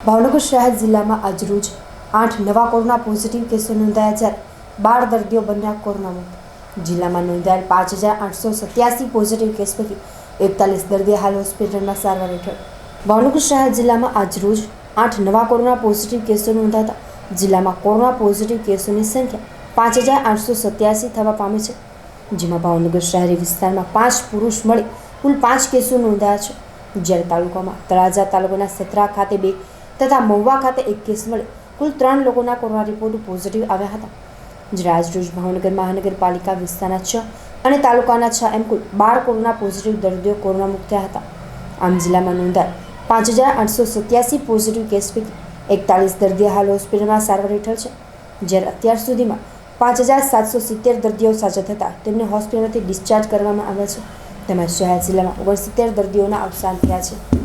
ભાવનગર શહેર જિલ્લામાં આજરોજ 8 નવા કોરોના પોઝિટિવ કેસો નોંધાયા જ્યારે 12 દર્દીઓ બન્યા કોરોના મુક્ત। જિલ્લામાં નોંધાયેલ 5887 પોઝિટિવ કેસ પૈકી 41 દર્દીઓ હાલ હોસ્પિટલમાં સારવાર હેઠળ। ભાવનગર શહેર જિલ્લામાં આજરોજ 8 નવા કોરોના પોઝિટિવ કેસો નોંધાતા જિલ્લામાં કોરોના પોઝિટિવ કેસોની સંખ્યા 5887 થવા પામી છે, જેમાં ભાવનગર શહેરી વિસ્તારમાં 5 પુરુષ મળી કુલ 5 કેસો નોંધાયા છે, જ્યારે તાલુકામાં તળાજા તાલુકાના સતરા ખાતે 2 તથા મહુવા ખાતે 1 કેસ મળી કુલ 3 લોકોના કોરોના રિપોર્ટ પોઝિટિવ આવ્યા હતા। જ્યારે આજરોજ ભાવનગર મહાનગરપાલિકા વિસ્તારના 6 અને તાલુકાના 6 એમ કુલ 12 કોરોના પોઝિટિવ દર્દીઓ કોરોના મુક્ત થયા હતા। આમ જિલ્લામાં નોંધાયેલ 5887 પોઝિટિવ કેસ પૈકી 41 દર્દીઓ હાલ હોસ્પિટલમાં સારવાર હેઠળ છે, જ્યારે અત્યાર સુધીમાં 5770 દર્દીઓ સાજા થતાં તેમને હોસ્પિટલમાંથી ડિસ્ચાર્જ કરવામાં આવ્યા છે, તેમજ શહેર જિલ્લામાં 69 દર્દીઓના અવસાન થયા છે।